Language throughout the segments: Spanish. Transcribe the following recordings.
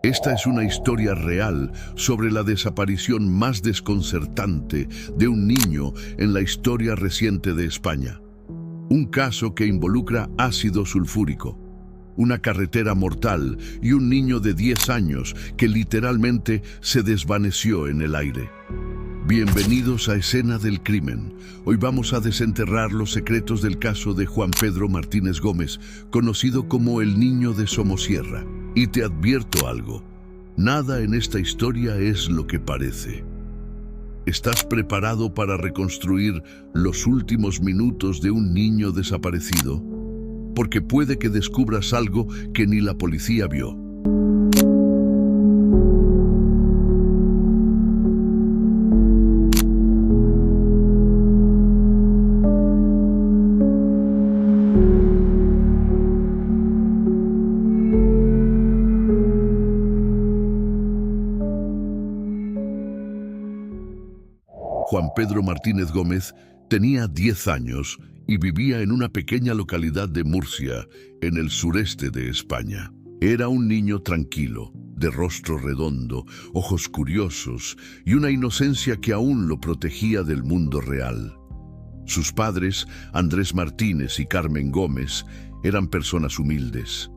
Esta es una historia real sobre la desaparición más desconcertante de un niño en la historia reciente de España. Un caso que involucra ácido sulfúrico, una carretera mortal y un niño de 10 años que literalmente se desvaneció en el aire. Bienvenidos a Escena del Crimen. Hoy vamos a desenterrar los secretos del caso de Juan Pedro Martínez Gómez, conocido como el Niño de Somosierra. Y te advierto algo, nada en esta historia es lo que parece. ¿Estás preparado para reconstruir los últimos minutos de un niño desaparecido? Porque puede que descubras algo que ni la policía vio. Juan Pedro Martínez Gómez tenía 10 años y vivía en una pequeña localidad de Murcia, en el sureste de España. Era un niño tranquilo, de rostro redondo, ojos curiosos y una inocencia que aún lo protegía del mundo real. Sus padres, Andrés Martínez y Carmen Gómez, eran personas humildes.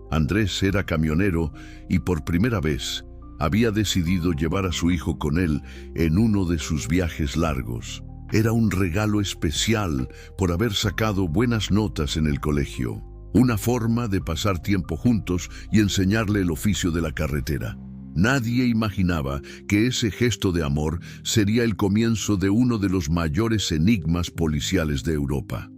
Andrés era camionero y por primera vez había decidido llevar a su hijo con él en uno de sus viajes largos. Era un regalo especial por haber sacado buenas notas en el colegio, una forma de pasar tiempo juntos y enseñarle el oficio de la carretera. Nadie imaginaba que ese gesto de amor sería el comienzo de uno de los mayores enigmas policiales de Europa.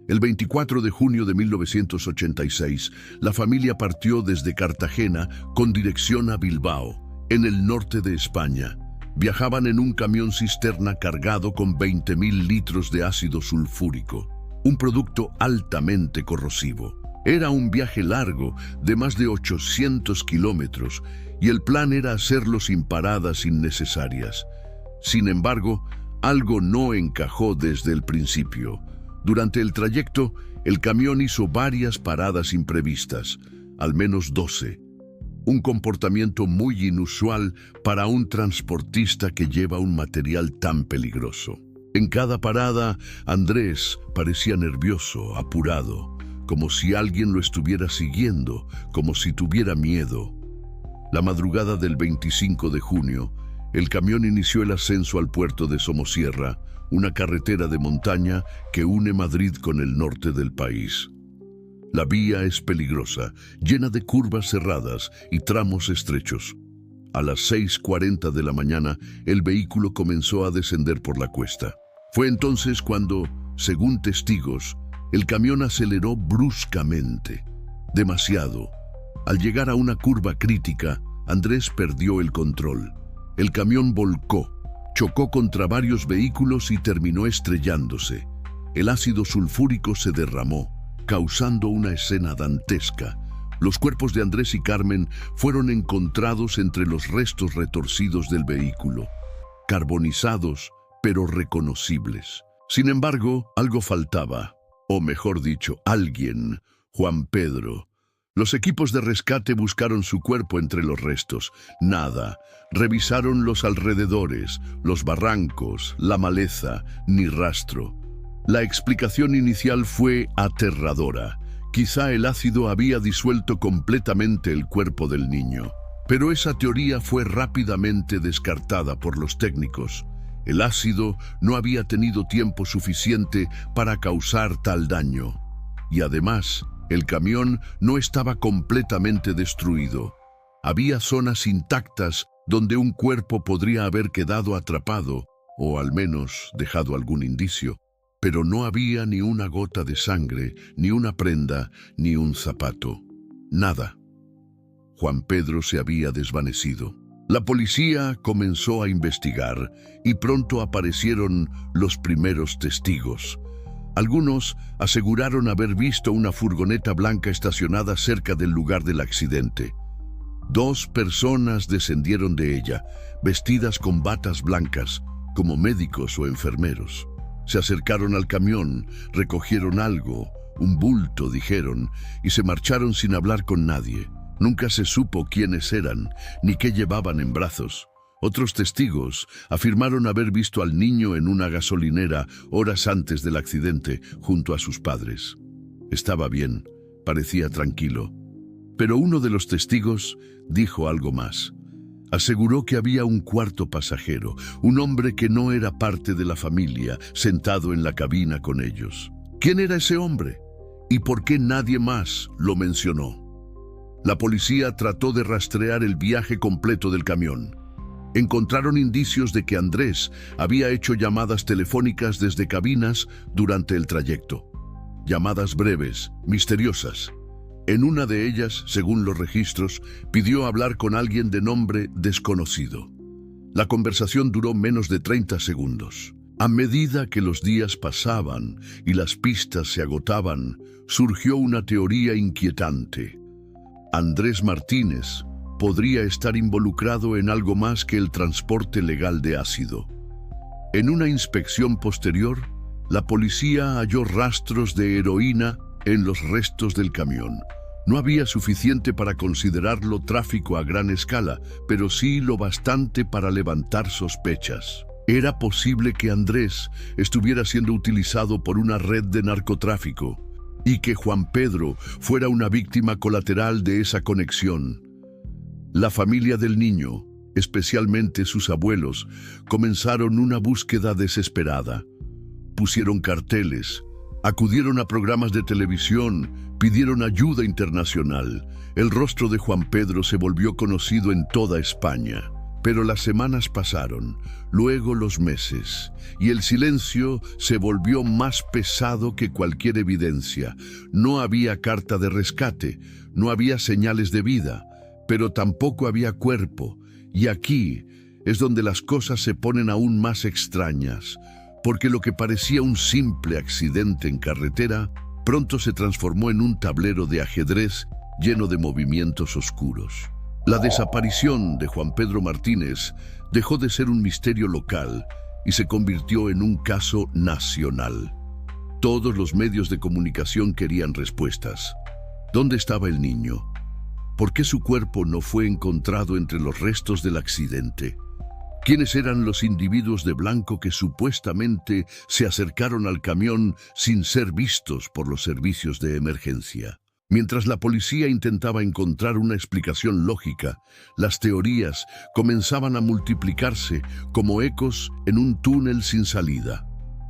El 24 de junio de 1986, la familia partió desde Cartagena con dirección a Bilbao, en el norte de España. Viajaban en un camión cisterna cargado con 20.000 litros de ácido sulfúrico, un producto altamente corrosivo. Era un viaje largo de más de 800 kilómetros y el plan era hacerlo sin paradas innecesarias. Sin embargo, algo no encajó desde el principio. Durante el trayecto, el camión hizo varias paradas imprevistas, al menos 12. Un comportamiento muy inusual para un transportista que lleva un material tan peligroso. En cada parada, Andrés parecía nervioso, apurado, como si alguien lo estuviera siguiendo, como si tuviera miedo. La madrugada del 25 de junio, el camión inició el ascenso al puerto de Somosierra, una carretera de montaña que une Madrid con el norte del país. La vía es peligrosa, llena de curvas cerradas y tramos estrechos. A las 6:40 de la mañana, el vehículo comenzó a descender por la cuesta. Fue entonces cuando, según testigos, el camión aceleró bruscamente, demasiado. Al llegar a una curva crítica, Andrés perdió el control. El camión volcó, chocó contra varios vehículos y terminó estrellándose. El ácido sulfúrico se derramó, causando una escena dantesca. Los cuerpos de Andrés y Carmen fueron encontrados entre los restos retorcidos del vehículo, carbonizados pero reconocibles. Sin embargo, algo faltaba, o mejor dicho, alguien, Juan Pedro. Los equipos de rescate buscaron su cuerpo entre los restos. Nada. Revisaron los alrededores, los barrancos, la maleza, ni rastro. La explicación inicial fue aterradora. Quizá el ácido había disuelto completamente el cuerpo del niño. Pero esa teoría fue rápidamente descartada por los técnicos. El ácido no había tenido tiempo suficiente para causar tal daño. Y además, el camión no estaba completamente destruido. Había zonas intactas donde un cuerpo podría haber quedado atrapado, o al menos dejado algún indicio. Pero no había ni una gota de sangre, ni una prenda, ni un zapato. Nada. Juan Pedro se había desvanecido. La policía comenzó a investigar y pronto aparecieron los primeros testigos. Algunos aseguraron haber visto una furgoneta blanca estacionada cerca del lugar del accidente. 2 personas descendieron de ella, vestidas con batas blancas, como médicos o enfermeros. Se acercaron al camión, recogieron algo, un bulto, dijeron, y se marcharon sin hablar con nadie. Nunca se supo quiénes eran ni qué llevaban en brazos. Otros testigos afirmaron haber visto al niño en una gasolinera horas antes del accidente junto a sus padres. Estaba bien, parecía tranquilo. Pero uno de los testigos dijo algo más. Aseguró que había un cuarto pasajero, un hombre que no era parte de la familia, sentado en la cabina con ellos. ¿Quién era ese hombre? ¿Y por qué nadie más lo mencionó? La policía trató de rastrear el viaje completo del camión. Encontraron indicios de que Andrés había hecho llamadas telefónicas desde cabinas durante el trayecto. Llamadas breves, misteriosas. En una de ellas, según los registros, pidió hablar con alguien de nombre desconocido. La conversación duró menos de 30 segundos. A medida que los días pasaban y las pistas se agotaban, surgió una teoría inquietante. Andrés Martínez podría estar involucrado en algo más que el transporte legal de ácido. En una inspección posterior, la policía halló rastros de heroína en los restos del camión. No había suficiente para considerarlo tráfico a gran escala, pero sí lo bastante para levantar sospechas. Era posible que Andrés estuviera siendo utilizado por una red de narcotráfico y que Juan Pedro fuera una víctima colateral de esa conexión. La familia del niño, especialmente sus abuelos, comenzaron una búsqueda desesperada. Pusieron carteles, acudieron a programas de televisión, pidieron ayuda internacional. El rostro de Juan Pedro se volvió conocido en toda España. Pero las semanas pasaron, luego los meses, y el silencio se volvió más pesado que cualquier evidencia. No había carta de rescate, no había señales de vida, pero tampoco había cuerpo. Y aquí es donde las cosas se ponen aún más extrañas, porque lo que parecía un simple accidente en carretera, pronto se transformó en un tablero de ajedrez lleno de movimientos oscuros. La desaparición de Juan Pedro Martínez dejó de ser un misterio local y se convirtió en un caso nacional. Todos los medios de comunicación querían respuestas. ¿Dónde estaba el niño? ¿Por qué su cuerpo no fue encontrado entre los restos del accidente? ¿Quiénes eran los individuos de blanco que supuestamente se acercaron al camión sin ser vistos por los servicios de emergencia? Mientras la policía intentaba encontrar una explicación lógica, las teorías comenzaban a multiplicarse como ecos en un túnel sin salida.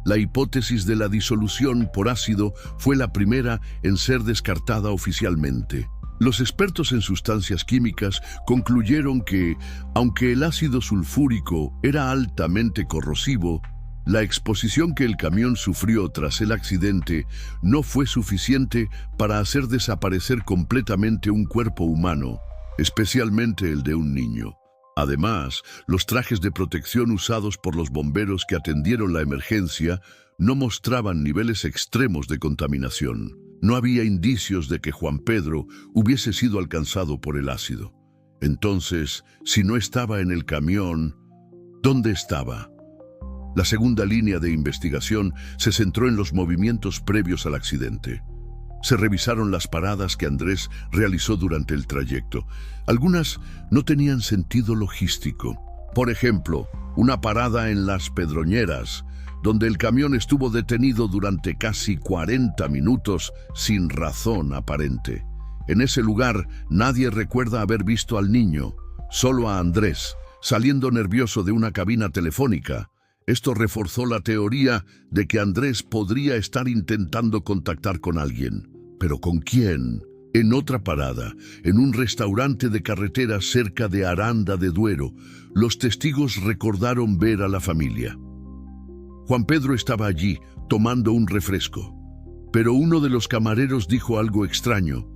La hipótesis de la disolución por ácido fue la primera en ser descartada oficialmente. Los expertos en sustancias químicas concluyeron que, aunque el ácido sulfúrico era altamente corrosivo, la exposición que el camión sufrió tras el accidente no fue suficiente para hacer desaparecer completamente un cuerpo humano, especialmente el de un niño. Además, los trajes de protección usados por los bomberos que atendieron la emergencia no mostraban niveles extremos de contaminación. No había indicios de que Juan Pedro hubiese sido alcanzado por el ácido. Entonces, si no estaba en el camión, ¿dónde estaba? La segunda línea de investigación se centró en los movimientos previos al accidente. Se revisaron las paradas que Andrés realizó durante el trayecto. Algunas no tenían sentido logístico. Por ejemplo, una parada en Las Pedroñeras, donde el camión estuvo detenido durante casi 40 minutos sin razón aparente. En ese lugar nadie recuerda haber visto al niño, solo a Andrés, saliendo nervioso de una cabina telefónica. Esto reforzó la teoría de que Andrés podría estar intentando contactar con alguien. ¿Pero con quién? En otra parada, en un restaurante de carretera cerca de Aranda de Duero, los testigos recordaron ver a la familia. Juan Pedro estaba allí, tomando un refresco. Pero uno de los camareros dijo algo extraño,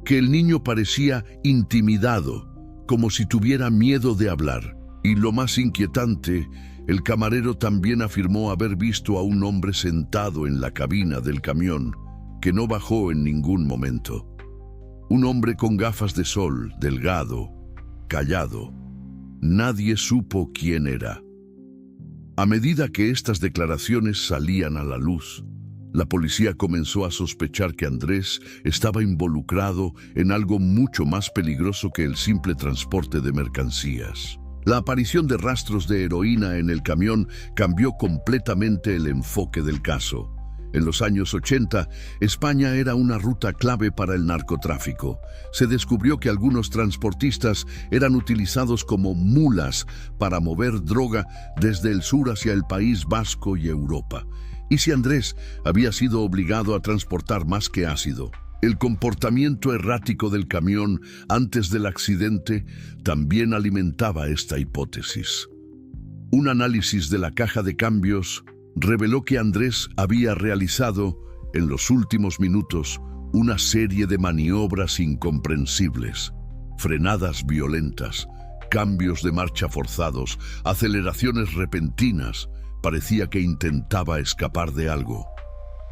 que el niño parecía intimidado, como si tuviera miedo de hablar. Y lo más inquietante, el camarero también afirmó haber visto a un hombre sentado en la cabina del camión, que no bajó en ningún momento. Un hombre con gafas de sol, delgado, callado. Nadie supo quién era. A medida que estas declaraciones salían a la luz, La policía comenzó a sospechar que Andrés estaba involucrado en algo mucho más peligroso que el simple transporte de mercancías. La aparición de rastros de heroína en el camión cambió completamente el enfoque del caso. En los años 80, España era una ruta clave para el narcotráfico. Se descubrió que algunos transportistas eran utilizados como mulas para mover droga desde el sur hacia el País Vasco y Europa. ¿Y si Andrés había sido obligado a transportar más que ácido? El comportamiento errático del camión antes del accidente también alimentaba esta hipótesis. Un análisis de la caja de cambios reveló que Andrés había realizado, en los últimos minutos, una serie de maniobras incomprensibles, frenadas violentas, cambios de marcha forzados, aceleraciones repentinas. Parecía que intentaba escapar de algo.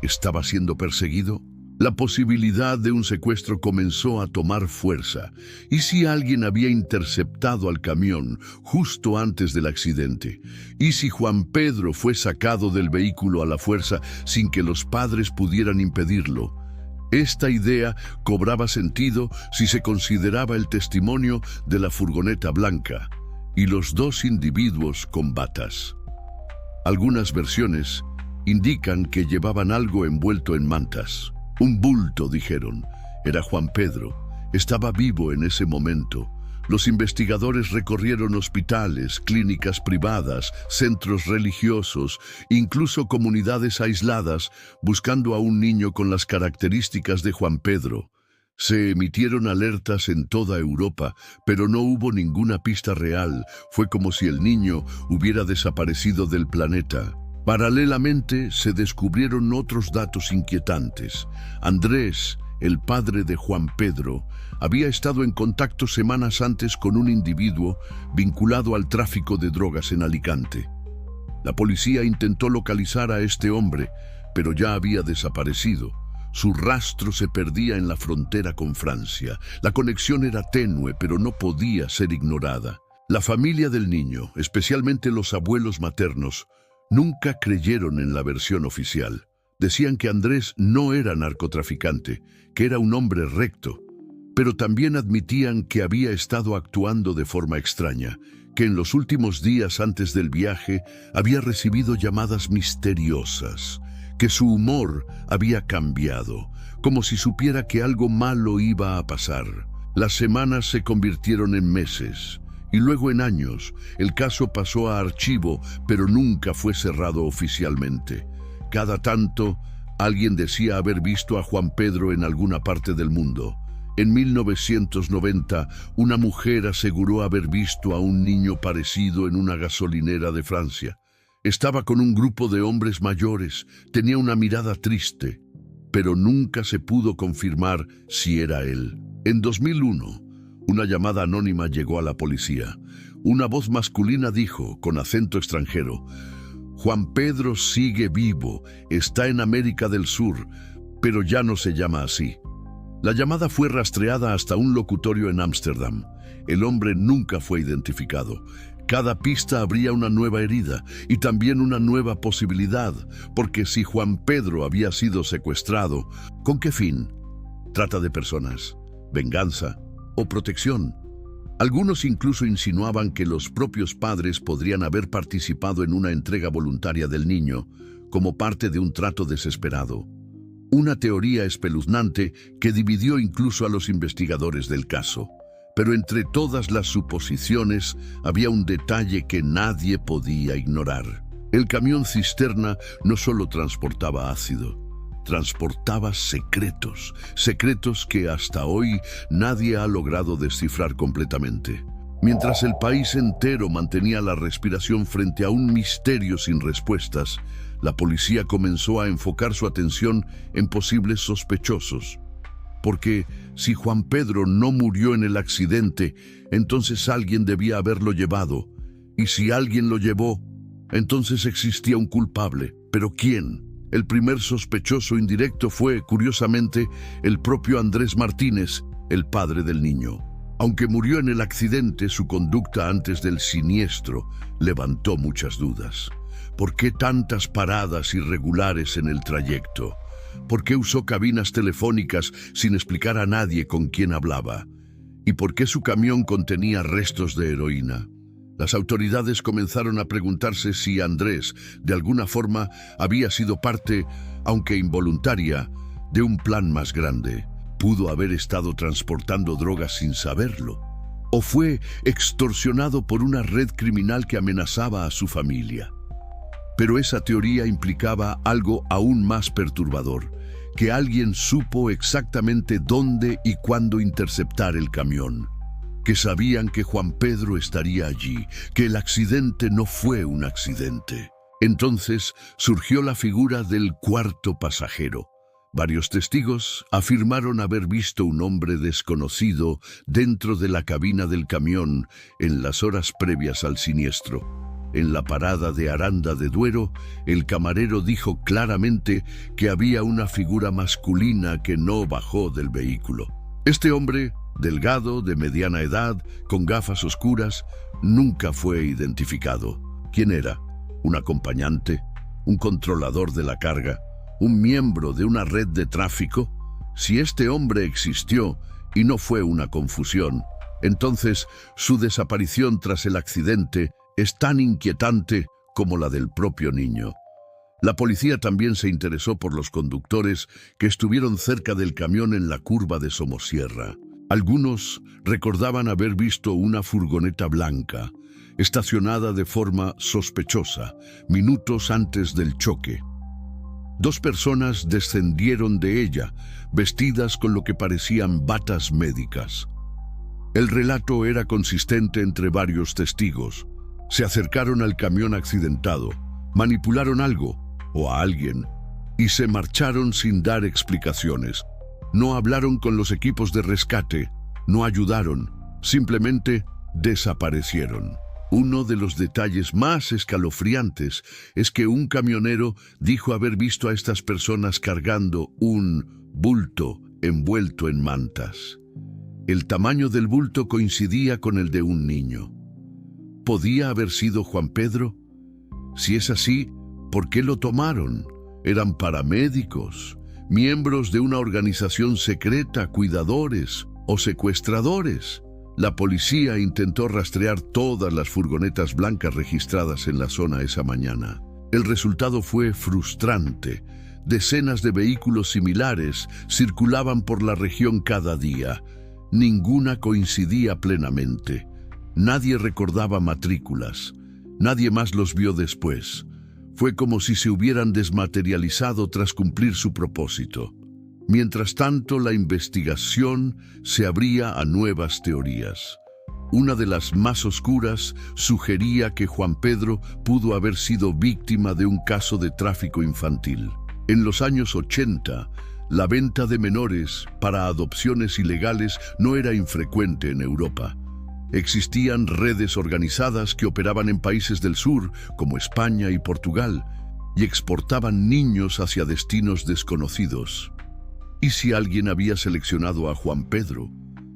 ¿Estaba siendo perseguido? La posibilidad de un secuestro comenzó a tomar fuerza. ¿Y si alguien había interceptado al camión justo antes del accidente? ¿Y si Juan Pedro fue sacado del vehículo a la fuerza sin que los padres pudieran impedirlo? Esta idea cobraba sentido si se consideraba el testimonio de la furgoneta blanca y los dos individuos con batas. Algunas versiones indican que llevaban algo envuelto en mantas. Un bulto, dijeron. Era Juan Pedro. Estaba vivo en ese momento. Los investigadores recorrieron hospitales, clínicas privadas, centros religiosos, incluso comunidades aisladas, buscando a un niño con las características de Juan Pedro. Se emitieron alertas en toda Europa, pero no hubo ninguna pista real. Fue como si el niño hubiera desaparecido del planeta. Paralelamente, se descubrieron otros datos inquietantes. Andrés, el padre de Juan Pedro, había estado en contacto semanas antes con un individuo vinculado al tráfico de drogas en Alicante. La policía intentó localizar a este hombre, pero ya había desaparecido. Su rastro se perdía en la frontera con Francia. La conexión era tenue, pero no podía ser ignorada. La familia del niño, especialmente los abuelos maternos, nunca creyeron en la versión oficial. Decían que Andrés no era narcotraficante, que era un hombre recto, pero también admitían que había estado actuando de forma extraña, que en los últimos días antes del viaje había recibido llamadas misteriosas, que su humor había cambiado, como si supiera que algo malo iba a pasar. Las semanas se convirtieron en meses y luego en años. El caso pasó a archivo, pero nunca fue cerrado oficialmente. Cada tanto, alguien decía haber visto a Juan Pedro en alguna parte del mundo. En 1990, una mujer aseguró haber visto a un niño parecido en una gasolinera de Francia. Estaba con un grupo de hombres mayores, tenía una mirada triste, pero nunca se pudo confirmar si era él. En 2001, una llamada anónima llegó a la policía. Una voz masculina dijo, con acento extranjero: Juan Pedro sigue vivo, está en América del Sur, pero ya no se llama así. La llamada fue rastreada hasta un locutorio en Ámsterdam. El hombre nunca fue identificado. Cada pista abría una nueva herida y también una nueva posibilidad, porque si Juan Pedro había sido secuestrado, ¿con qué fin? ¿Trata de personas, venganza o protección? Algunos incluso insinuaban que los propios padres podrían haber participado en una entrega voluntaria del niño, como parte de un trato desesperado. Una teoría espeluznante que dividió incluso a los investigadores del caso. Pero entre todas las suposiciones había un detalle que nadie podía ignorar. El camión cisterna no solo transportaba ácido, transportaba secretos, secretos que hasta hoy nadie ha logrado descifrar completamente. Mientras el país entero mantenía la respiración frente a un misterio sin respuestas, la policía comenzó a enfocar su atención en posibles sospechosos. Porque si Juan Pedro no murió en el accidente, entonces alguien debía haberlo llevado. Y si alguien lo llevó, entonces existía un culpable. ¿Pero quién? El primer sospechoso indirecto fue, curiosamente, el propio Andrés Martínez, el padre del niño. Aunque murió en el accidente, su conducta antes del siniestro levantó muchas dudas. ¿Por qué tantas paradas irregulares en el trayecto? ¿Por qué usó cabinas telefónicas sin explicar a nadie con quién hablaba? ¿Y por qué su camión contenía restos de heroína? Las autoridades comenzaron a preguntarse si Andrés, de alguna forma, había sido parte, aunque involuntaria, de un plan más grande. ¿Pudo haber estado transportando drogas sin saberlo? ¿O fue extorsionado por una red criminal que amenazaba a su familia? Pero esa teoría implicaba algo aún más perturbador, que alguien supo exactamente dónde y cuándo interceptar el camión, que sabían que Juan Pedro estaría allí, que el accidente no fue un accidente. Entonces surgió la figura del cuarto pasajero. Varios testigos afirmaron haber visto un hombre desconocido dentro de la cabina del camión en las horas previas al siniestro. En la parada de Aranda de Duero, el camarero dijo claramente que había una figura masculina que no bajó del vehículo. Este hombre, delgado, de mediana edad, con gafas oscuras, nunca fue identificado. ¿Quién era? ¿Un acompañante? ¿Un controlador de la carga? ¿Un miembro de una red de tráfico? Si este hombre existió y no fue una confusión, entonces su desaparición tras el accidente es tan inquietante como la del propio niño. La policía también se interesó por los conductores que estuvieron cerca del camión en la curva de Somosierra. Algunos recordaban haber visto una furgoneta blanca, estacionada de forma sospechosa, minutos antes del choque. 2 personas descendieron de ella, vestidas con lo que parecían batas médicas. El relato era consistente entre varios testigos. Se acercaron al camión accidentado, manipularon algo o a alguien y se marcharon sin dar explicaciones. No hablaron con los equipos de rescate, no ayudaron, simplemente desaparecieron. Uno de los detalles más escalofriantes es que un camionero dijo haber visto a estas personas cargando un bulto envuelto en mantas. El tamaño del bulto coincidía con el de un niño. ¿Podía haber sido Juan Pedro? Si es así, ¿por qué lo tomaron? ¿Eran paramédicos, miembros de una organización secreta, cuidadores o secuestradores? La policía intentó rastrear todas las furgonetas blancas registradas en la zona esa mañana. El resultado fue frustrante. Decenas de vehículos similares circulaban por la región cada día. Ninguna coincidía plenamente. Nadie recordaba matrículas. Nadie más los vio después. Fue como si se hubieran desmaterializado tras cumplir su propósito. Mientras tanto, la investigación se abría a nuevas teorías. Una de las más oscuras sugería que Juan Pedro pudo haber sido víctima de un caso de tráfico infantil. En los años 80, la venta de menores para adopciones ilegales no era infrecuente en Europa. Existían redes organizadas que operaban en países del sur, como España y Portugal, y exportaban niños hacia destinos desconocidos. ¿Y si alguien había seleccionado a Juan Pedro?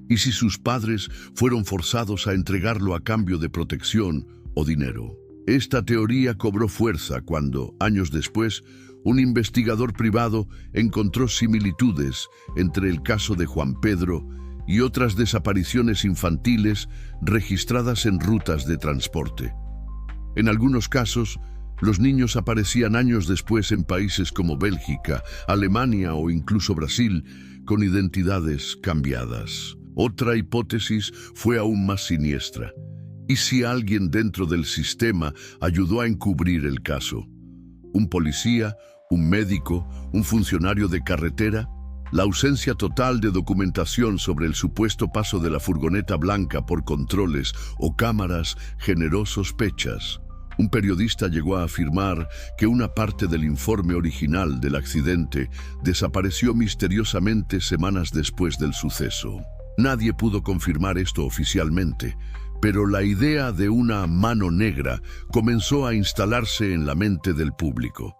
¿Y si sus padres fueron forzados a entregarlo a cambio de protección o dinero? Esta teoría cobró fuerza cuando, años después, un investigador privado encontró similitudes entre el caso de Juan Pedro y otras desapariciones infantiles registradas en rutas de transporte. En algunos casos, los niños aparecían años después en países como Bélgica, Alemania o incluso Brasil, con identidades cambiadas. Otra hipótesis fue aún más siniestra. ¿Y si alguien dentro del sistema ayudó a encubrir el caso? ¿Un policía, un médico, un funcionario de carretera? La ausencia total de documentación sobre el supuesto paso de la furgoneta blanca por controles o cámaras generó sospechas. Un periodista llegó a afirmar que una parte del informe original del accidente desapareció misteriosamente semanas después del suceso. Nadie pudo confirmar esto oficialmente, pero la idea de una mano negra comenzó a instalarse en la mente del público.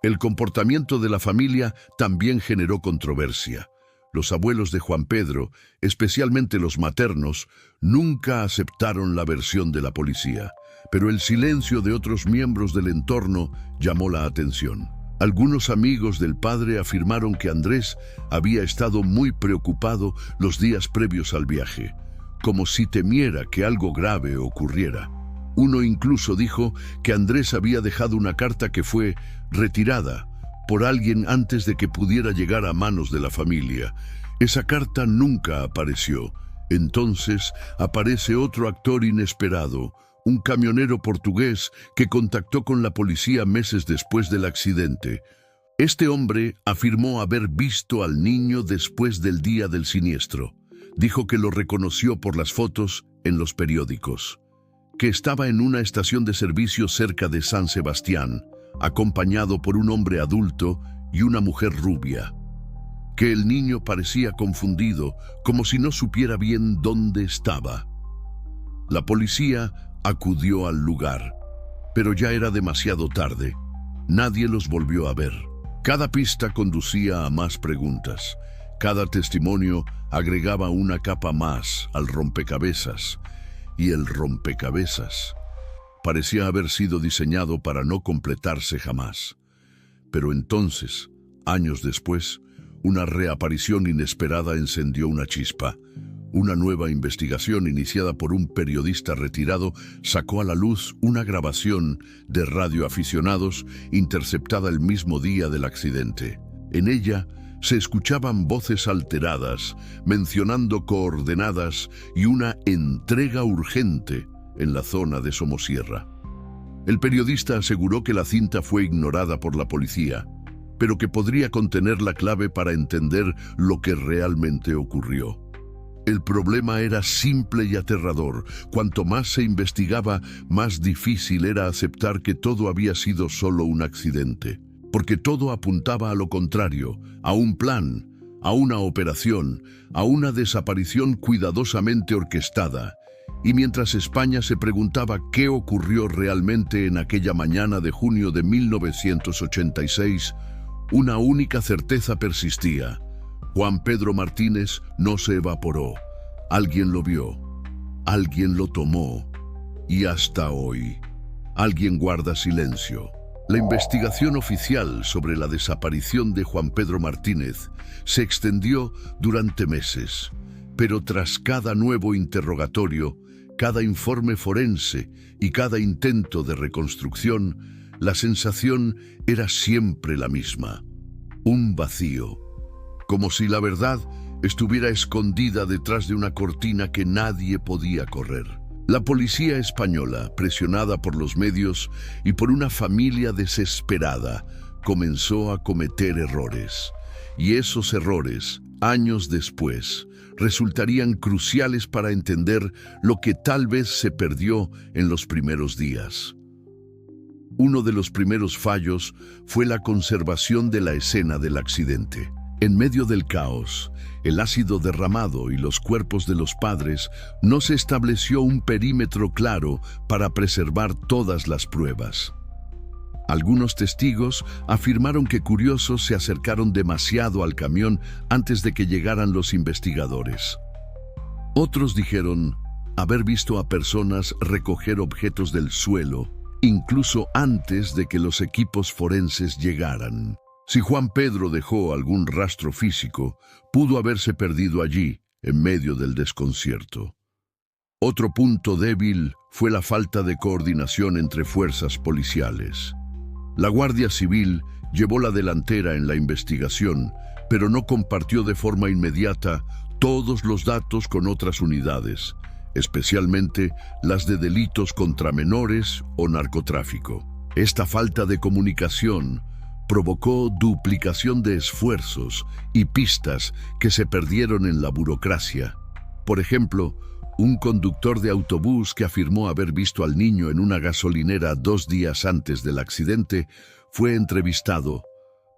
El comportamiento de la familia también generó controversia. Los abuelos de Juan Pedro, especialmente los maternos, nunca aceptaron la versión de la policía, pero el silencio de otros miembros del entorno llamó la atención. Algunos amigos del padre afirmaron que Andrés había estado muy preocupado los días previos al viaje, como si temiera que algo grave ocurriera. Uno incluso dijo que Andrés había dejado una carta que fue retirada por alguien antes de que pudiera llegar a manos de la familia. Esa carta nunca apareció. Entonces aparece otro actor inesperado, un camionero portugués que contactó con la policía meses después del accidente. Este hombre afirmó haber visto al niño después del día del siniestro. Dijo que lo reconoció por las fotos en los periódicos, que estaba en una estación de servicio cerca de San Sebastián, acompañado por un hombre adulto y una mujer rubia, que el niño parecía confundido, como si no supiera bien dónde estaba. La policía acudió al lugar, pero ya era demasiado tarde. Nadie los volvió a ver. Cada pista conducía a más preguntas. Cada testimonio agregaba una capa más al rompecabezas, y el rompecabezas parecía haber sido diseñado para no completarse jamás. Pero entonces, años después, una reaparición inesperada encendió una chispa. Una nueva investigación iniciada por un periodista retirado sacó a la luz una grabación de radioaficionados interceptada el mismo día del accidente. En ella se escuchaban voces alteradas, mencionando coordenadas y una entrega urgente en la zona de Somosierra. El periodista aseguró que la cinta fue ignorada por la policía, pero que podría contener la clave para entender lo que realmente ocurrió. El problema era simple y aterrador. Cuanto más se investigaba, más difícil era aceptar que todo había sido solo un accidente, porque todo apuntaba a lo contrario, a un plan, a una operación, a una desaparición cuidadosamente orquestada. Y mientras España se preguntaba qué ocurrió realmente en aquella mañana de junio de 1986, una única certeza persistía. Juan Pedro Martínez no se evaporó. Alguien lo vio, alguien lo tomó, y hasta hoy, alguien guarda silencio. La investigación oficial sobre la desaparición de Juan Pedro Martínez se extendió durante meses, pero tras cada nuevo interrogatorio, cada informe forense y cada intento de reconstrucción, la sensación era siempre la misma: un vacío, como si la verdad estuviera escondida detrás de una cortina que nadie podía correr. La policía española, presionada por los medios y por una familia desesperada, comenzó a cometer errores. Y esos errores, años después, resultarían cruciales para entender lo que tal vez se perdió en los primeros días. Uno de los primeros fallos fue la conservación de la escena del accidente. En medio del caos, el ácido derramado y los cuerpos de los padres, no se estableció un perímetro claro para preservar todas las pruebas. Algunos testigos afirmaron que curiosos se acercaron demasiado al camión antes de que llegaran los investigadores. Otros dijeron haber visto a personas recoger objetos del suelo, incluso antes de que los equipos forenses llegaran. Si Juan Pedro dejó algún rastro físico, pudo haberse perdido allí, en medio del desconcierto. Otro punto débil fue la falta de coordinación entre fuerzas policiales. La Guardia Civil llevó la delantera en la investigación, pero no compartió de forma inmediata todos los datos con otras unidades, especialmente las de delitos contra menores o narcotráfico. Esta falta de comunicación provocó duplicación de esfuerzos y pistas que se perdieron en la burocracia. Por ejemplo, un conductor de autobús que afirmó haber visto al niño en una gasolinera 2 días antes del accidente fue entrevistado,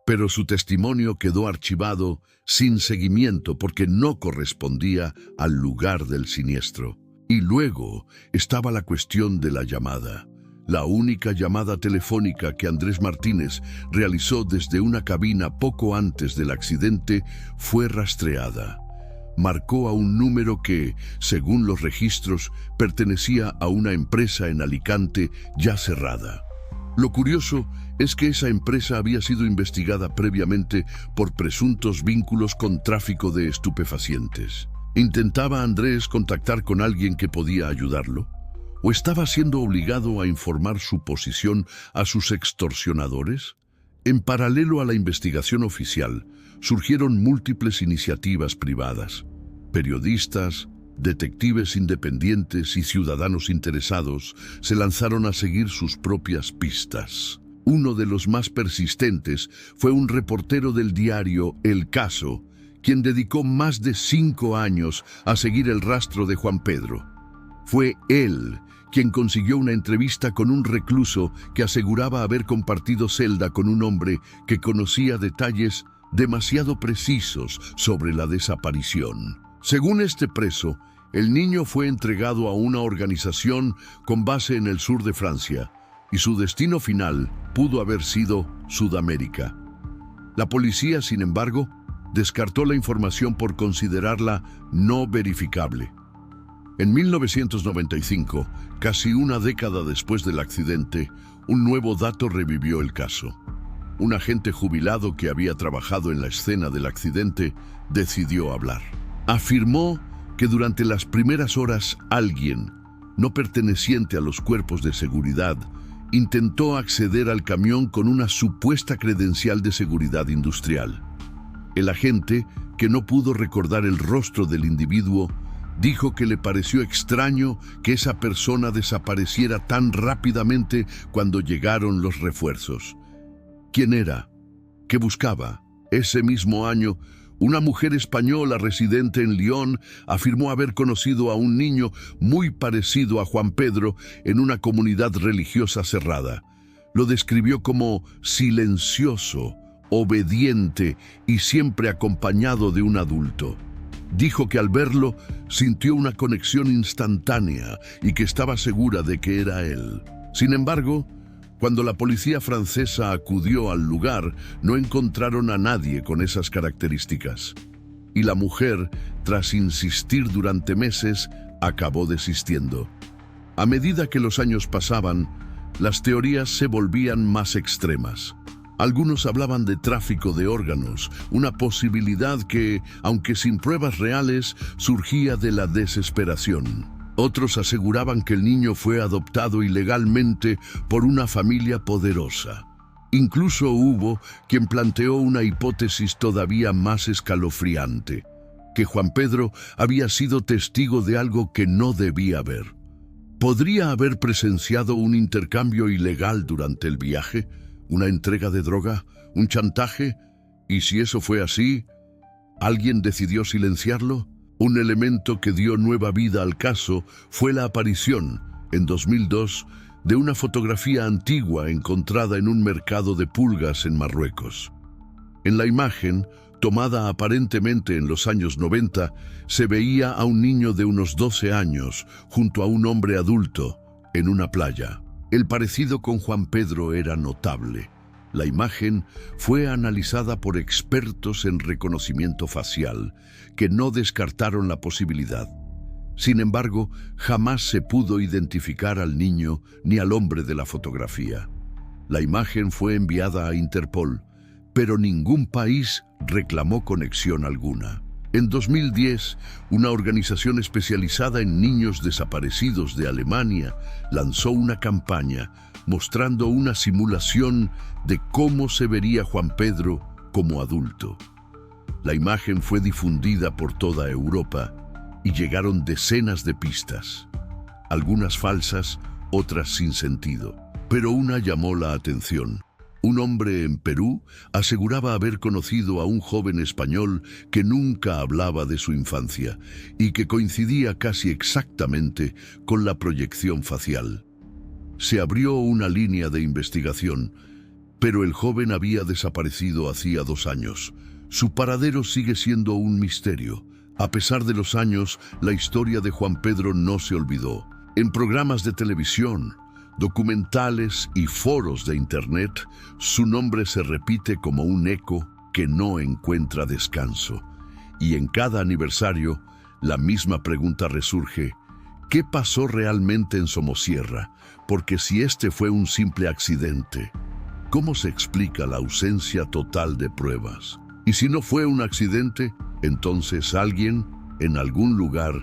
pero su testimonio quedó archivado sin seguimiento porque no correspondía al lugar del siniestro. Y luego estaba la cuestión de la llamada. La única llamada telefónica que Andrés Martínez realizó desde una cabina poco antes del accidente fue rastreada. Marcó a un número que, según los registros, pertenecía a una empresa en Alicante ya cerrada. Lo curioso es que esa empresa había sido investigada previamente por presuntos vínculos con tráfico de estupefacientes. ¿Intentaba Andrés contactar con alguien que podía ayudarlo? ¿O estaba siendo obligado a informar su posición a sus extorsionadores? En paralelo a la investigación oficial, surgieron múltiples iniciativas privadas. Periodistas, detectives independientes y ciudadanos interesados se lanzaron a seguir sus propias pistas. Uno de los más persistentes fue un reportero del diario El Caso, quien dedicó más de 5 años a seguir el rastro de Juan Pedro. Fue él quien consiguió una entrevista con un recluso que aseguraba haber compartido celda con un hombre que conocía detalles demasiado precisos sobre la desaparición. Según este preso, el niño fue entregado a una organización con base en el sur de Francia y su destino final pudo haber sido Sudamérica. La policía, sin embargo, descartó la información por considerarla no verificable. En 1995, casi una década después del accidente, un nuevo dato revivió el caso. Un agente jubilado que había trabajado en la escena del accidente decidió hablar. Afirmó que durante las primeras horas alguien, no perteneciente a los cuerpos de seguridad, intentó acceder al camión con una supuesta credencial de seguridad industrial. El agente, que no pudo recordar el rostro del individuo, dijo que le pareció extraño que esa persona desapareciera tan rápidamente cuando llegaron los refuerzos. ¿Quién era? ¿Qué buscaba? Ese mismo año, una mujer española residente en Lyon afirmó haber conocido a un niño muy parecido a Juan Pedro en una comunidad religiosa cerrada. Lo describió como silencioso, obediente y siempre acompañado de un adulto. Dijo que al verlo sintió una conexión instantánea y que estaba segura de que era él. Sin embargo, cuando la policía francesa acudió al lugar, no encontraron a nadie con esas características. Y la mujer, tras insistir durante meses, acabó desistiendo. A medida que los años pasaban, las teorías se volvían más extremas. Algunos hablaban de tráfico de órganos, una posibilidad que, aunque sin pruebas reales, surgía de la desesperación. Otros aseguraban que el niño fue adoptado ilegalmente por una familia poderosa. Incluso hubo quien planteó una hipótesis todavía más escalofriante, que Juan Pedro había sido testigo de algo que no debía ver. ¿Podría haber presenciado un intercambio ilegal durante el viaje? ¿Una entrega de droga? ¿Un chantaje? Y si eso fue así, ¿alguien decidió silenciarlo? Un elemento que dio nueva vida al caso fue la aparición, en 2002, de una fotografía antigua encontrada en un mercado de pulgas en Marruecos. En la imagen, tomada aparentemente en los años 90, se veía a un niño de unos 12 años junto a un hombre adulto en una playa. El parecido con Juan Pedro era notable. La imagen fue analizada por expertos en reconocimiento facial, que no descartaron la posibilidad. Sin embargo, jamás se pudo identificar al niño ni al hombre de la fotografía. La imagen fue enviada a Interpol, pero ningún país reclamó conexión alguna. En 2010, una organización especializada en niños desaparecidos de Alemania lanzó una campaña mostrando una simulación de cómo se vería Juan Pedro como adulto. La imagen fue difundida por toda Europa y llegaron decenas de pistas, algunas falsas, otras sin sentido. Pero una llamó la atención. Un hombre en Perú aseguraba haber conocido a un joven español que nunca hablaba de su infancia y que coincidía casi exactamente con la proyección facial. Se abrió una línea de investigación, pero el joven había desaparecido hacía 2 años. Su paradero sigue siendo un misterio. A pesar de los años, la historia de Juan Pedro no se olvidó. En programas de televisión, documentales y foros de Internet, su nombre se repite como un eco que no encuentra descanso. Y en cada aniversario, la misma pregunta resurge: ¿qué pasó realmente en Somosierra? Porque si este fue un simple accidente, ¿cómo se explica la ausencia total de pruebas? Y si no fue un accidente, entonces alguien, en algún lugar,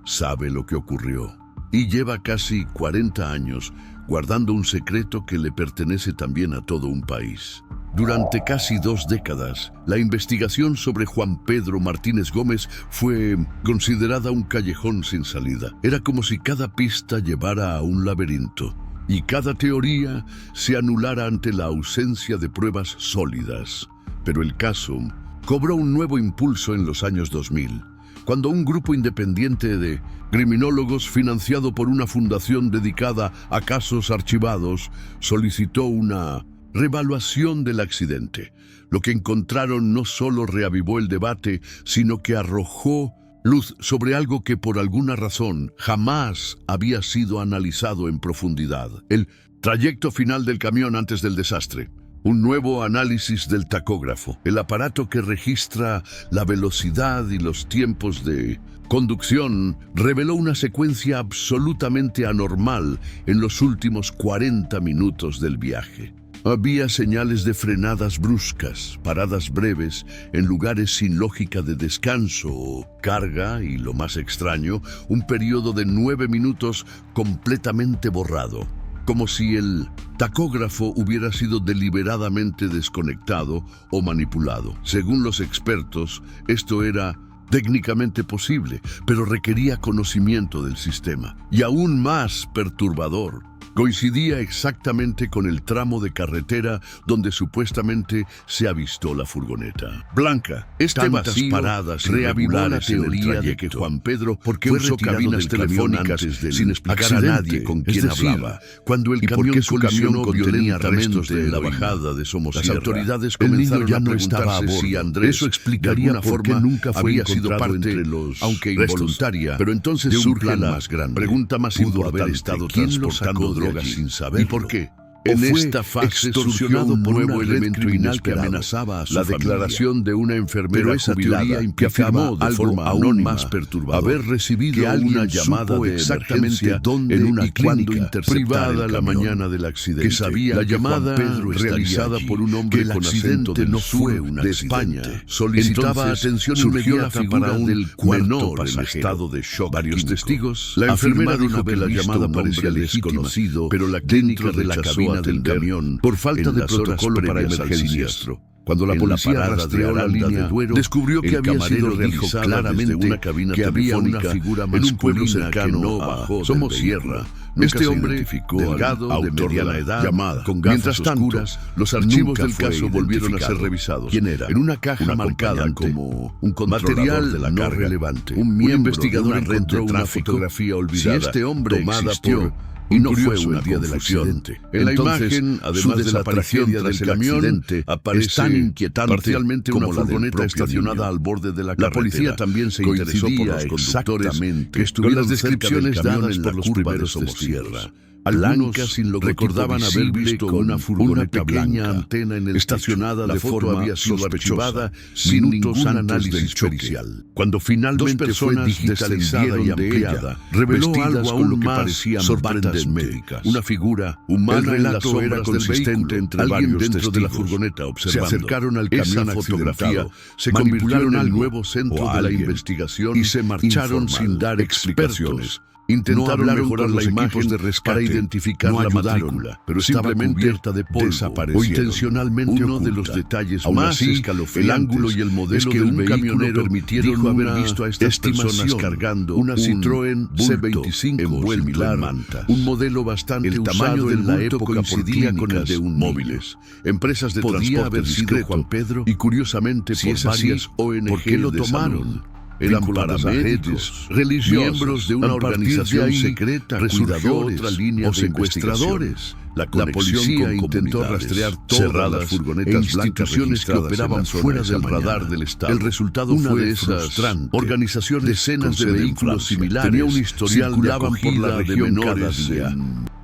sabe lo que ocurrió. Y lleva casi 40 años guardando un secreto que le pertenece también a todo un país. Durante casi 2 décadas, la investigación sobre Juan Pedro Martínez Gómez fue considerada un callejón sin salida. Era como si cada pista llevara a un laberinto y cada teoría se anulara ante la ausencia de pruebas sólidas. Pero el caso cobró un nuevo impulso en los años 2000, cuando un grupo independiente de criminólogos financiado por una fundación dedicada a casos archivados solicitó una revaluación del accidente. Lo que encontraron no solo reavivó el debate, sino que arrojó luz sobre algo que por alguna razón jamás había sido analizado en profundidad: el trayecto final del camión antes del desastre. Un nuevo análisis del tacógrafo, el aparato que registra la velocidad y los tiempos de conducción, reveló una secuencia absolutamente anormal en los últimos 40 minutos del viaje. Había señales de frenadas bruscas, paradas breves en lugares sin lógica de descanso o carga y, lo más extraño, un periodo de 9 minutos completamente borrado, como si el tacógrafo hubiera sido deliberadamente desconectado o manipulado. Según los expertos, esto era técnicamente posible, pero requería conocimiento del sistema. Y aún más perturbador, coincidía exactamente con el tramo de carretera donde supuestamente se avistó la furgoneta blanca. Este vacío paradas reavivó la teoría de que Juan Pedro usó cabinas telefónicas sin explicar a nadie con quién hablaba. Cuando el camión colisionó violentamente en la bajada de Somosierra, las autoridades comenzaron a preguntarse si Andrés, eso explicaría por qué nunca había sido parte, aunque involuntaria, pero entonces surge la pregunta más importante: ¿quién transportando drogas sin saber? ¿Y por qué? En esta fase surgió un nuevo elemento criminal que amenazaba a su familia. La declaración de una enfermera jubilada que afirmó de forma aún más perturbadora haber recibido una llamada de emergencia en una clínica privada la mañana del accidente. Que sabía la llamada realizada por un hombre con acento no fue una de España. Solicitaba atención inmediata para un menor en estado de shock. Varios testigos. La enfermera dijo que la llamada parecía desconocido, pero la clínica de la cabina del camión por falta de protocolo para emergencias. Cuando la policía rastreó la línea de Duero, descubrió que había sido realizada claramente una cabina que había una figura en un pueblo cercano a Somosierra. Este hombre, delgado, de mediana edad, llamada. Mientras tanto, los archivos del caso volvieron a ser revisados. ¿Quién era? En una caja marcada como un material de la no relevante. Un investigador encontró una fotografía olvidada. Si este hombre existió y no fue un día del accidente. En la imagen, además de la tragedia del camión, aparece tan inquietante parcialmente una furgoneta estacionada al borde de la carretera. La policía también se interesó por los conductores que estuvieron con las descripciones dadas por los primeros testigos. Algunos recordaban haber visto una furgoneta pequeña antena en el estacionada de forma había sido archivada sin ningún análisis pericial. Cuando finalmente fue digitalizada y ampliada, reveló algo aún más sorprendente. Una figura humana en las sombras era consistente entre varios dentro de la furgoneta observando. Se acercaron al camión accidentado, se manipularon al nuevo centro de la investigación y se marcharon sin dar explicaciones. Intentaron mejorar la imagen de rescate para identificar la matrícula, pero simplemente cubierta de polvo o intencionalmente uno de los detalles más escalofriantes, el ángulo y el modelo del vehículo permitieron haber visto a estas personas cargando una Citroën C25 envuelto en manta, un modelo bastante usado en la época coincidía con el de un móviles. Empresas de transporte haber sido Juan Pedro y curiosamente por varias ONG. ¿Por qué lo tomaron? Eran paramédicos, miembros de una organización secreta, cuidadores otra línea o secuestradores. La policía intentó rastrear todas las furgonetas instituciones que operaban fuera del radar del Estado. El resultado fue de esas organizaciones. Decenas de vehículos similares tenía un historial de acogida de menores cada día.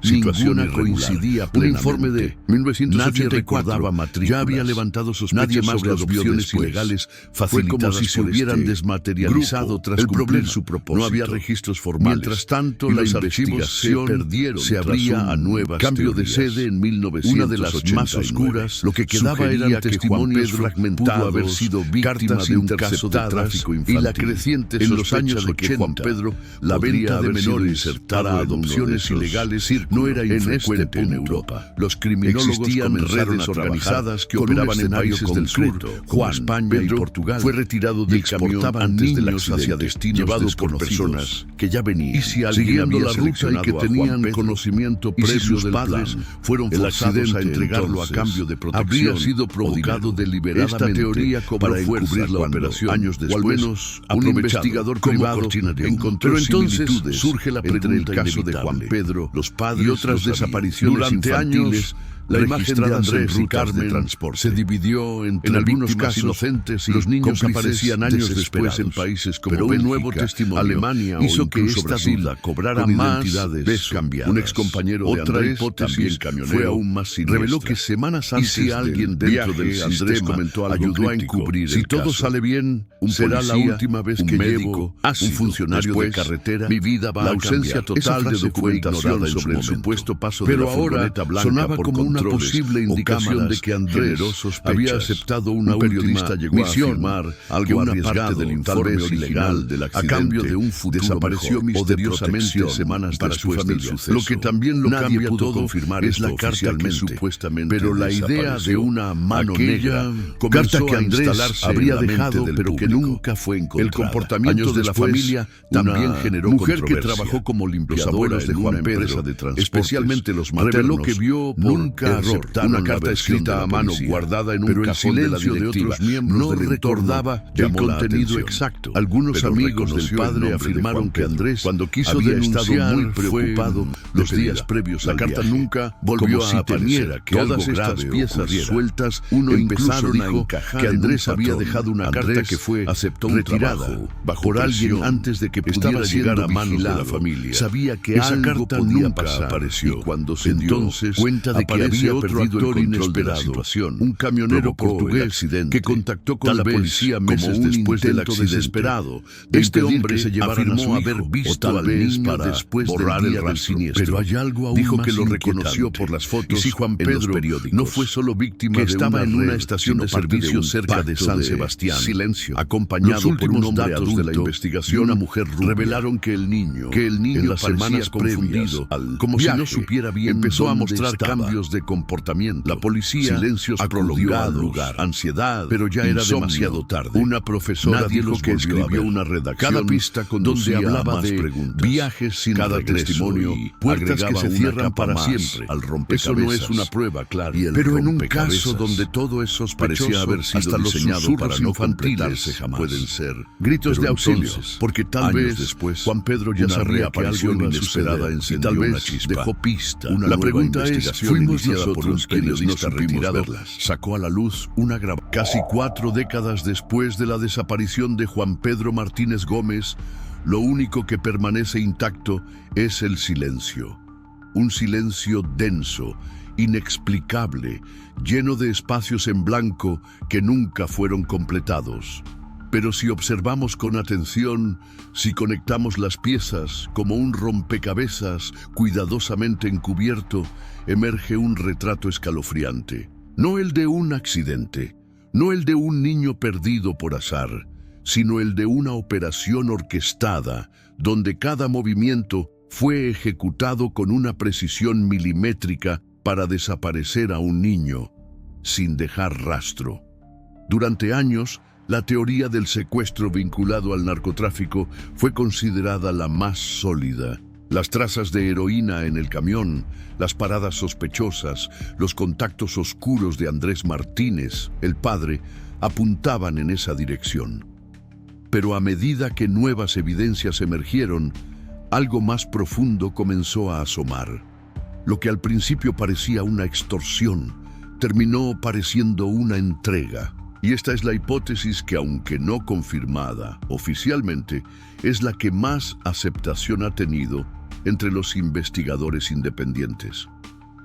situación ninguna irregular. coincidía Un plenamente. informe de 1984 Nadie recordaba matrículas. ya había levantado sospechas Nadie más sobre los vio adopciones después. ilegales Fue facilitadas como si se por hubieran este desmaterializado grupo. tras El cumplir problema, su propósito. no había registros formales. Mientras tanto, y la los archivos investigación se perdieron, se abría tras un a nuevas cambio de teorías. sede en Una de las más 1989. oscuras, Lo que quedaba sugería eran que testimonios Juan Pedro fragmentados, pudo haber sido víctima cartas de un caso de interceptadas tráfico y infantil. la creciente En los sospecha años de que Juan 80, Pedro la podría venta de haber sido menores insertado para en uno de adopciones esos ilegales círculos. no era En este infrecuente en punto, Europa. los criminólogos Existían comenzaron redes a organizadas que con un operaban en escenario países del sur, concreto. como Juan España Pedro y Portugal, fue retirado y del camión exportaban antes del niños hacia accidente, destinos llevado por desconocidos, personas que ya venían y si alguien siguiendo había la ruta y que seleccionado a Juan tenían Pedro, conocimiento y si previo sus del padres plan, fueron el forzados a accidente, entregarlo a entonces, cambio de protección habría sido o provocado dinero. deliberadamente. Esta teoría cobró para fuerza encubrir la cuando, operación, años o al después, menos un un investigador investigador como privado cortina de humo. encontró Pero entonces similitudes surge la entre el pregunta caso de Juan inevitable. Pedro, Los padres y otras lo sabían. desapariciones Durante infantiles. años, la imagen de registradas en Andrés y rutas de Carmen transporte se dividió entre en algunos víctimas casos inocentes y los niños cómplices aparecían años después en desesperados. países como Pero un Bélgica, nuevo testimonio Alemania hizo o que incluso esta Brasil, duda cobrara con más identidades peso. cambiadas. Un excompañero de Otra Andrés, hipótesis, también camionero, fue aún más siniestra. reveló que semanas Y antes si alguien del dentro viaje, del Andrés sistema comentó algo ayudó a crítico. encubrir Si el todo caso. sale bien, Un será la policía, última vez un que médico, llevo ácido. un funcionario Después, de carretera. mi vida va la a ausencia cambiar. Esa total de frase fue documentación ignorada en su sobre el momento. supuesto paso Pero de la ahora furgoneta blanca sonaba por como una controles posible o indicación cámaras de que Andrés generó había sospechas. aceptado una Un periodista última llegó misión, a afirmar algo que una arriesgado, parte del tal informe vez original ilegal del a accidente cambio de un futuro desapareció mejor, o de misteriosamente protección semanas para su después del familia. suceso. Lo que también lo Nadie cambia pudo todo confirmar es esto la carta que oficialmente, supuestamente pero la idea de desapareció. una mano Aquella negra carta comenzó que a Andrés instalarse habría en la mente dejado, del pero que público. nunca fue El encontrada. comportamiento Años de la después, familia una también generó mujer que controversia. trabajó como Los limpiadora abuelos de en Juan una Pedro, empresa de transportes, especialmente los maternos, reveló que vio por nunca error aceptaron una la carta versión escrita de la a mano policía. guardada en un Pero el cajón de la silencio de directiva otros miembros no del entorno recordaba el llamó la contenido atención. exacto. Algunos Pero amigos del reconoció el padre nombre de afirmaron Juan que Pedro. Andrés Cuando quiso había denunciar, estado muy fue preocupado los días previos La al carta viaje. nunca volvió Como a si aparecer. temiera que Todas algo estas grave piezas ocurriera. sueltas, Uno empezaron incluso a dijo encajar que en un Andrés había patrón. dejado una Andrés carta que fue aceptó un retirada trabajo bajo por alguien alguien antes de que estaba pudiera llegar a siendo manos de la vigilado. familia. Sabía que Esa algo carta podía nunca pasar. apareció. Y cuando se Entonces, dio cuenta de que aparece había otro perdido el actor control de la inesperado, situación, un camionero provocó el portugués accidente. que contactó con Tal la vez policía como meses un después del intento accidente. desesperado de Este impedir hombre que se llevaran a afirmó su haber hijo, visto o tal al vez niño para después del borrar día el del rastro. siniestro. Pero hay algo aún Dijo más que lo reconoció inquietante. por las fotos Y si Juan en los Pedro periódicos. no fue solo víctima que de estaba en una red, estación de sino parte servicio un cerca de pacto San Sebastián. Silencio. Acompañado Los por un últimos hombre datos adulto de la investigación y una mujer rubia, revelaron que el niño en las parecía semanas confundido, previas como si no viaje, supiera bien empezó a dónde mostrar estaba. cambios de comportamiento. La policía silencios acudió prolongados, al lugar, ansiedad, pero ya era insomnio. demasiado tarde. Una profesora Nadie dijo los que volvió a escribió ver. una redacción Cada pista conducía donde a hablaba más de preguntas. viajes sin Cada regreso testimonio, y puertas que agregaba se una cierran capa para más siempre. al rompecabezas. Eso no es una prueba, claro. Y el Pero en un rompecabezas caso donde todo es sospechoso, parecía haber sido hasta los diseñado susurros para no infantiles completarse jamás. pueden ser Gritos Pero de auxilio, entonces, porque tal años vez después, Juan Pedro ya una sabía que algo reaparición iba a inesperada suceder y encendió tal una vez chispa. dejó pista. Una La nueva pregunta es, investigación fuimos iniciada por un nosotros quienes no periodista supimos retirado, verlas. Sacó a la luz una grabación. Casi 4 décadas después de la desaparición de Juan Pedro Martínez Gómez, lo único que permanece intacto es el silencio. Un silencio denso, inexplicable, lleno de espacios en blanco que nunca fueron completados. Pero si observamos con atención, si conectamos las piezas como un rompecabezas cuidadosamente encubierto, emerge un retrato escalofriante. No el de un accidente, no el de un niño perdido por azar, sino el de una operación orquestada, donde cada movimiento fue ejecutado con una precisión milimétrica para desaparecer a un niño, sin dejar rastro. Durante años, la teoría del secuestro vinculado al narcotráfico fue considerada la más sólida. Las trazas de heroína en el camión, las paradas sospechosas, los contactos oscuros de Andrés Martínez, el padre, apuntaban en esa dirección. Pero a medida que nuevas evidencias emergieron, algo más profundo comenzó a asomar. Lo que al principio parecía una extorsión, terminó pareciendo una entrega. Y esta es la hipótesis que, aunque no confirmada oficialmente, es la que más aceptación ha tenido entre los investigadores independientes.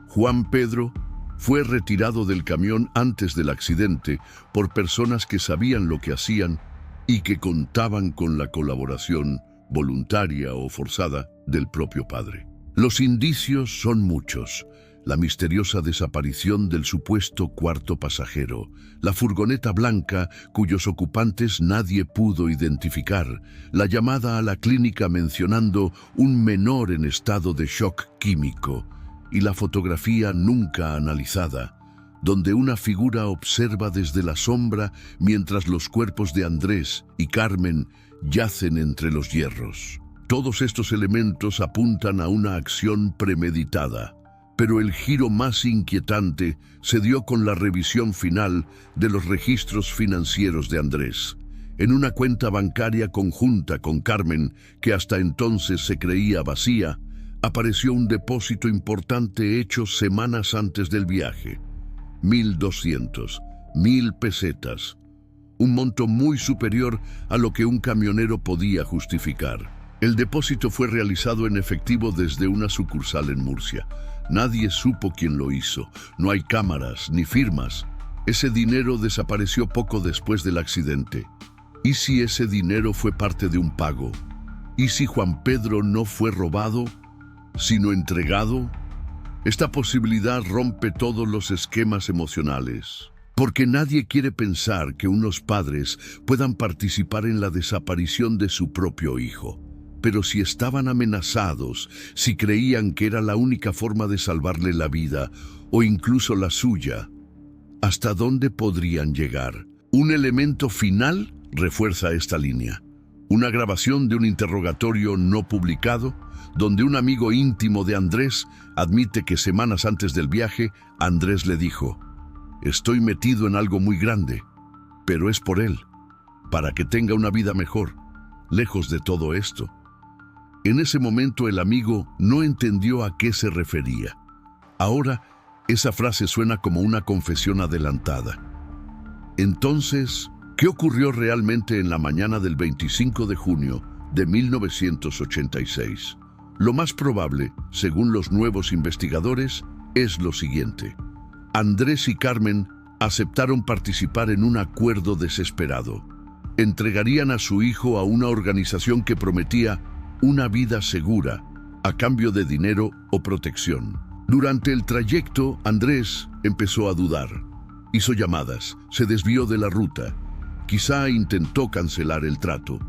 Juan Pedro fue retirado del camión antes del accidente por personas que sabían lo que hacían y que contaban con la colaboración voluntaria o forzada del propio padre. Los indicios son muchos. La misteriosa desaparición del supuesto cuarto pasajero, la furgoneta blanca cuyos ocupantes nadie pudo identificar, la llamada a la clínica mencionando un menor en estado de shock químico y la fotografía nunca analizada, donde una figura observa desde la sombra mientras los cuerpos de Andrés y Carmen yacen entre los hierros. Todos estos elementos apuntan a una acción premeditada. Pero el giro más inquietante se dio con la revisión final de los registros financieros de Andrés. En una cuenta bancaria conjunta con Carmen, que hasta entonces se creía vacía, apareció un depósito importante hecho semanas antes del viaje. 1.200, 1.000 pesetas. Un monto muy superior a lo que un camionero podía justificar. El depósito fue realizado en efectivo desde una sucursal en Murcia. Nadie supo quién lo hizo. No hay cámaras ni firmas. Ese dinero desapareció poco después del accidente. ¿Y si ese dinero fue parte de un pago? ¿Y si Juan Pedro no fue robado, sino entregado? Esta posibilidad rompe todos los esquemas emocionales, porque nadie quiere pensar que unos padres puedan participar en la desaparición de su propio hijo. Pero si estaban amenazados, si creían que era la única forma de salvarle la vida, o incluso la suya, ¿hasta dónde podrían llegar? Un elemento final refuerza esta línea. Una grabación de un interrogatorio no publicado, donde un amigo íntimo de Andrés admite que semanas antes del viaje, Andrés le dijo: «Estoy metido en algo muy grande, pero es por él, para que tenga una vida mejor, lejos de todo esto». En ese momento el amigo no entendió a qué se refería. Ahora, esa frase suena como una confesión adelantada. Entonces, ¿qué ocurrió realmente en la mañana del 25 de junio de 1986? Lo más probable, según los nuevos investigadores, es lo siguiente. Andrés y Carmen aceptaron participar en un acuerdo desesperado. Entregarían a su hijo a una organización que prometía una vida segura, a cambio de dinero o protección. Durante el trayecto, Andrés empezó a dudar. Hizo llamadas, se desvió de la ruta. Quizá intentó cancelar el trato.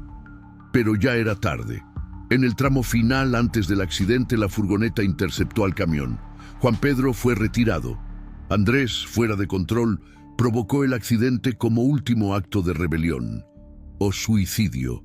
Pero ya era tarde. En el tramo final, antes del accidente, la furgoneta interceptó al camión. Juan Pedro fue retirado. Andrés, fuera de control, provocó el accidente como último acto de rebelión o suicidio.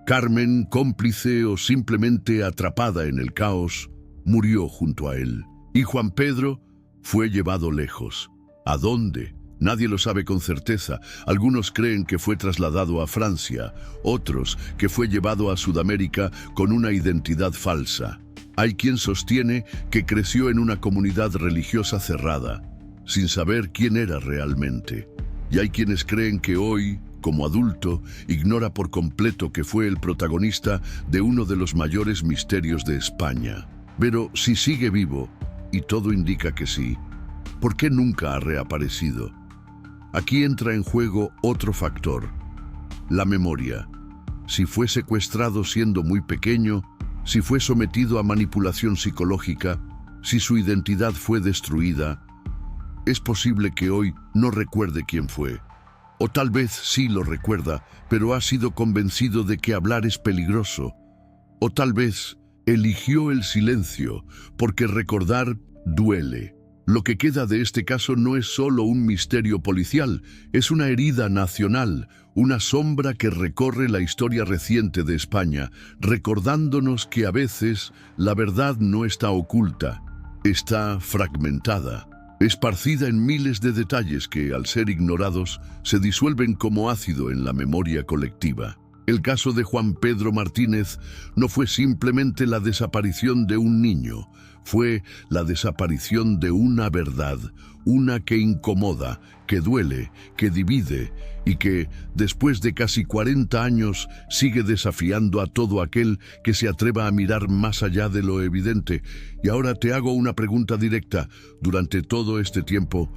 Carmen, cómplice o simplemente atrapada en el caos, murió junto a él. Y Juan Pedro fue llevado lejos. ¿A dónde? Nadie lo sabe con certeza. Algunos creen que fue trasladado a Francia, otros que fue llevado a Sudamérica con una identidad falsa. Hay quien sostiene que creció en una comunidad religiosa cerrada, sin saber quién era realmente. Y hay quienes creen que hoy, como adulto, ignora por completo que fue el protagonista de uno de los mayores misterios de España. Pero si sigue vivo, y todo indica que sí, ¿por qué nunca ha reaparecido? Aquí entra en juego otro factor: la memoria. Si fue secuestrado siendo muy pequeño, si fue sometido a manipulación psicológica, si su identidad fue destruida, es posible que hoy no recuerde quién fue. O tal vez sí lo recuerda, pero ha sido convencido de que hablar es peligroso. O tal vez eligió el silencio, porque recordar duele. Lo que queda de este caso no es solo un misterio policial, es una herida nacional, una sombra que recorre la historia reciente de España, recordándonos que a veces la verdad no está oculta, está fragmentada, esparcida en miles de detalles que, al ser ignorados, se disuelven como ácido en la memoria colectiva. El caso de Juan Pedro Martínez no fue simplemente la desaparición de un niño, Fue la desaparición de una verdad, una que incomoda, que duele, que divide y que, después de casi 40 años, sigue desafiando a todo aquel que se atreva a mirar más allá de lo evidente. Y ahora te hago una pregunta directa. Durante todo este tiempo,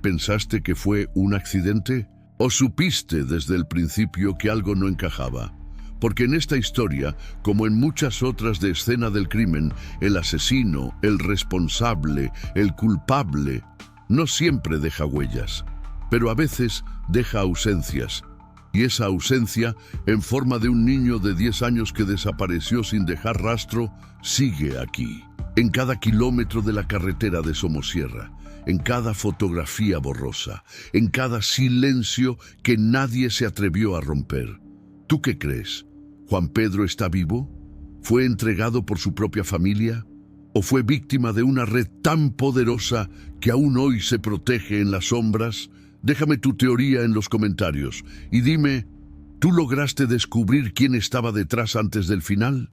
¿pensaste que fue un accidente? ¿O supiste desde el principio que algo no encajaba? Porque en esta historia, como en muchas otras de escena del crimen, el asesino, el responsable, el culpable, no siempre deja huellas, pero a veces deja ausencias. Y esa ausencia, en forma de un niño de 10 años que desapareció sin dejar rastro, sigue aquí, en cada kilómetro de la carretera de Somosierra, en cada fotografía borrosa, en cada silencio que nadie se atrevió a romper. ¿Tú qué crees? ¿Juan Pedro está vivo? ¿Fue entregado por su propia familia? ¿O fue víctima de una red tan poderosa que aún hoy se protege en las sombras? Déjame tu teoría en los comentarios y dime, ¿tú lograste descubrir quién estaba detrás antes del final?